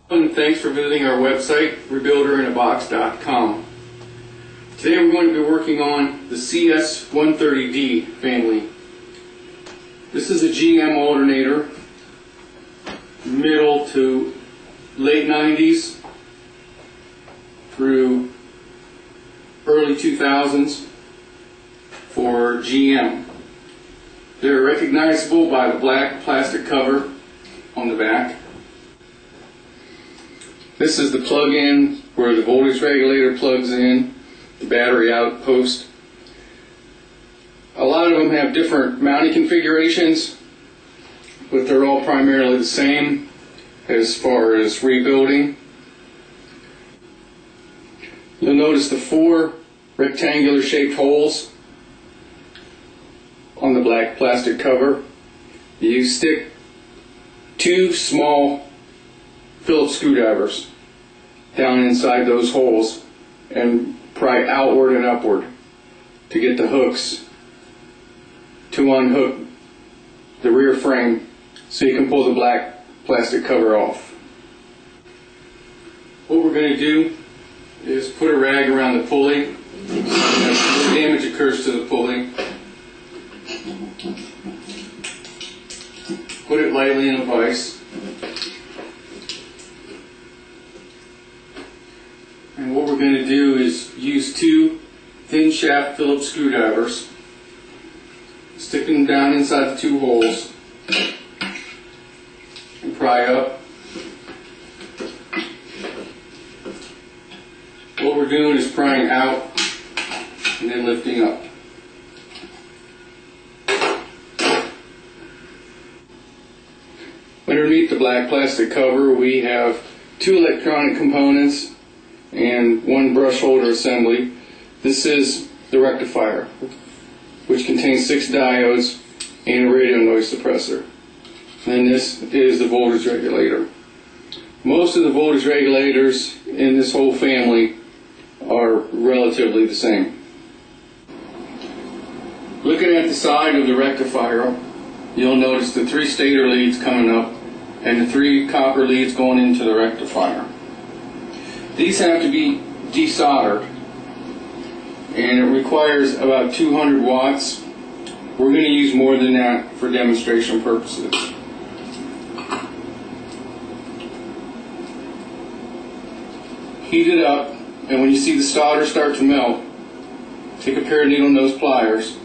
And thanks for visiting our website, rebuilderinabox.com. Today we're going to be working on the CS130D family. This is a GM alternator, middle to late 90s through early 2000s for GM. They're recognizable by the black plastic cover on the back. This is the plug-in where the voltage regulator plugs in, the battery outpost. A lot of them have different mounting configurations, but they're all primarily the same as far as rebuilding. You'll notice the 4 rectangular shaped holes on the black plastic cover. You stick 2 small Phillips screwdrivers down inside those holes and pry outward and upward to get the hooks to unhook the rear frame so you can pull the black plastic cover off. What we're going to do is put a rag around the pulley. If damage occurs to the pulley, put it lightly in a vise. And what we're going to do is use 2 thin shaft Phillips screwdrivers, stick them down inside the 2 holes, and pry up. What we're doing is prying out and then lifting up. Underneath the black plastic cover we have 2 electronic components and 1 brush holder assembly. This is the rectifier, which contains 6 diodes and a radio noise suppressor. And this is the voltage regulator. Most of the voltage regulators in this whole family are relatively the same. Looking at the side of the rectifier, you'll notice the 3 stator leads coming up and the 3 copper leads going into the rectifier. These have to be desoldered, and it requires about 200 watts. We're going to use more than that for demonstration purposes. Heat it up, and when you see the solder start to melt, take a pair of needle nose pliers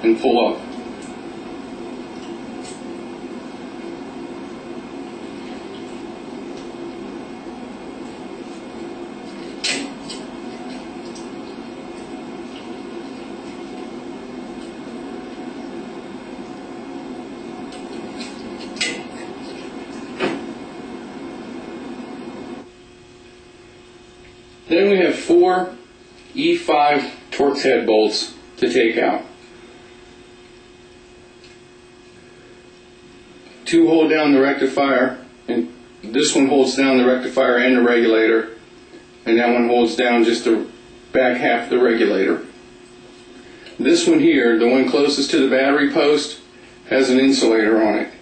and pull up. Then we have 4 E5 Torx head bolts to take out. 2 hold down the rectifier, and this one holds down the rectifier and the regulator, and that one holds down just the back half of the regulator. This one here, the one closest to the battery post, has an insulator on it.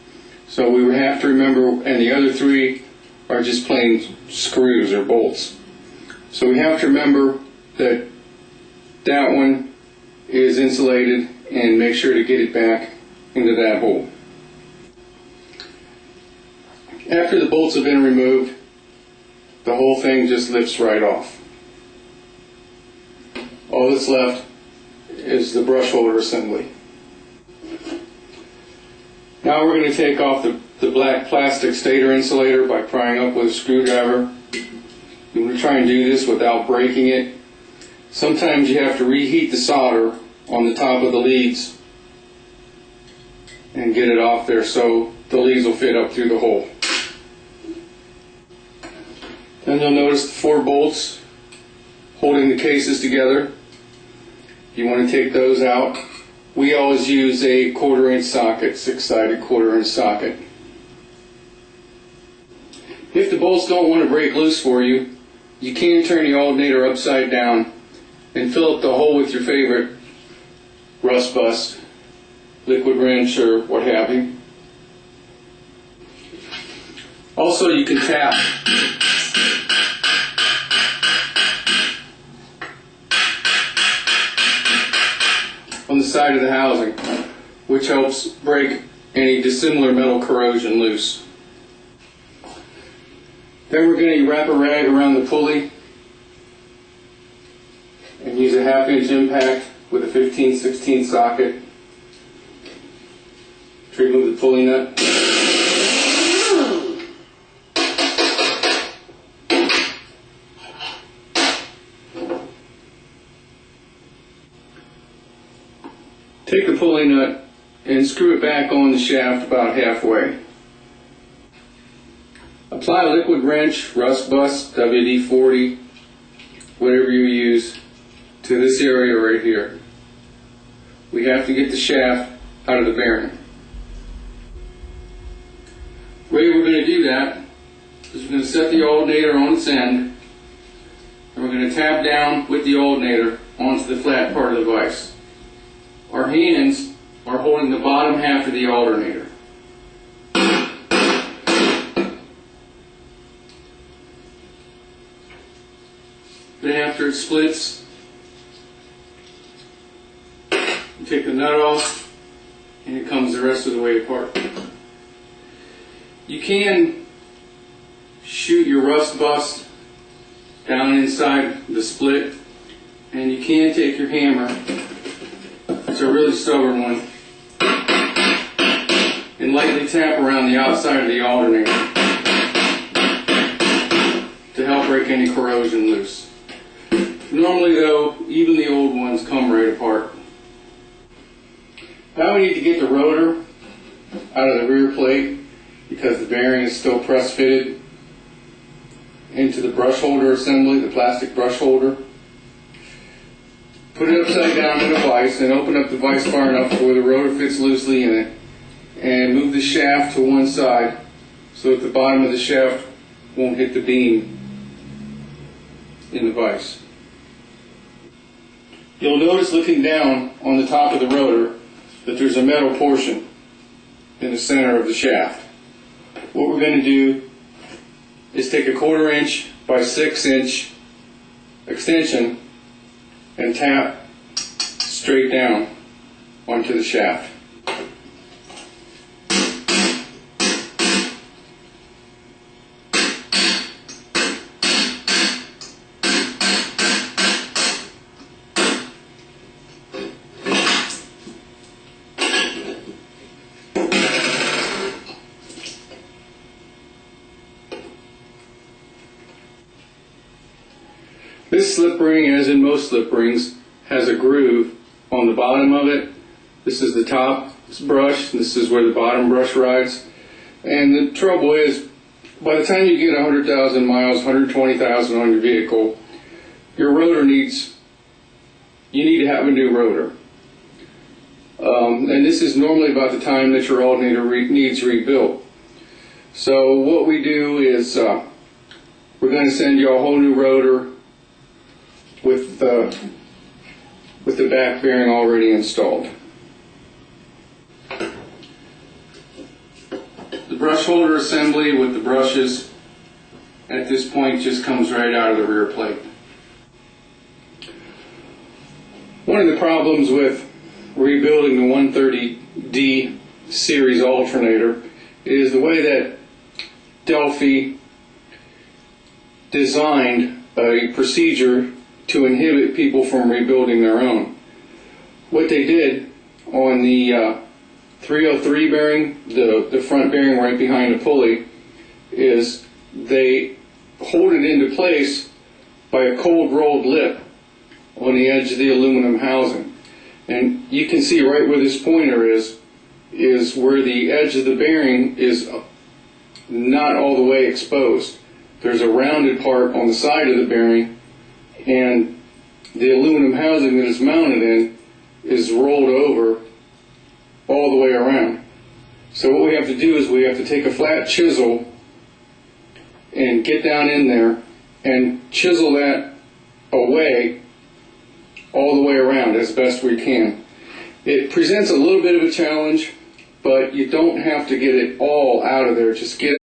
So we have to remember, and the other 3 are just plain screws or bolts. So we have to remember that that one is insulated and make sure to get it back into that hole. After the bolts have been removed, the whole thing just lifts right off. All that's left is the brush holder assembly. Now we're going to take off the black plastic stator insulator by prying up with a screwdriver. You want to try and do this without breaking it. Sometimes you have to reheat the solder on the top of the leads and get it off there so the leads will fit up through the hole. Then you'll notice the 4 bolts holding the cases together. You want to take those out. We always use a 1/4 inch socket, 6-sided 1/4 inch socket. If the bolts don't want to break loose for you, you can turn the alternator upside down and fill up the hole with your favorite rust bust, liquid wrench, or what have you. Also, you can tap on the side of the housing, which helps break any dissimilar metal corrosion loose. Then we're going to wrap a rag around the pulley and use a 1/2 inch impact with a 15/16 socket to remove the pulley nut. Take the pulley nut and screw it back on the shaft about halfway. Apply a liquid wrench, rust bust, WD-40, whatever you use, to this area right here. We have to get the shaft out of the bearing. The way we're going to do that is we're going to set the alternator on its end, and we're going to tap down with the alternator onto the flat part of the vise. Our hands are holding the bottom half of the alternator. Then after it splits, you take the nut off and it comes the rest of the way apart. You can shoot your rust bust down inside the split, and you can take your hammer, it's a really stubborn one, and lightly tap around the outside of the alternator to help break any corrosion loose. Normally though, even the old ones come right apart. Now we need to get the rotor out of the rear plate because the bearing is still press fitted into the brush holder assembly, the plastic brush holder. Put it upside down in a vise and open up the vise far enough where the rotor fits loosely in it, and move the shaft to one side so that the bottom of the shaft won't hit the beam in the vise. You'll notice looking down on the top of the rotor that there's a metal portion in the center of the shaft. What we're going to do is take a 1/4 inch by 6 inch extension and tap straight down onto the shaft. This slip ring, as in most slip rings, has a groove on the bottom of it. This is the top brush, this is where the bottom brush rides. And the trouble is, by the time you get 100,000 miles, 120,000 on your vehicle, your rotor you need to have a new rotor. And this is normally about the time that your alternator needs rebuilt. So what we do is we're going to send you a whole new rotor with the back bearing already installed. The brush holder assembly with the brushes at this point just comes right out of the rear plate. One of the problems with rebuilding the 130D series alternator is the way that Delphi designed a procedure to inhibit people from rebuilding their own. What they did on the 303 bearing, the front bearing right behind the pulley, is they hold it into place by a cold rolled lip on the edge of the aluminum housing. And you can see right where this pointer is where the edge of the bearing is not all the way exposed. There's a rounded part on the side of the bearing, and the aluminum housing that it's mounted in is rolled over all the way around. So what we have to do is we have to take a flat chisel and get down in there and chisel that away all the way around as best we can. It presents a little bit of a challenge, but you don't have to get it all out of there. Just get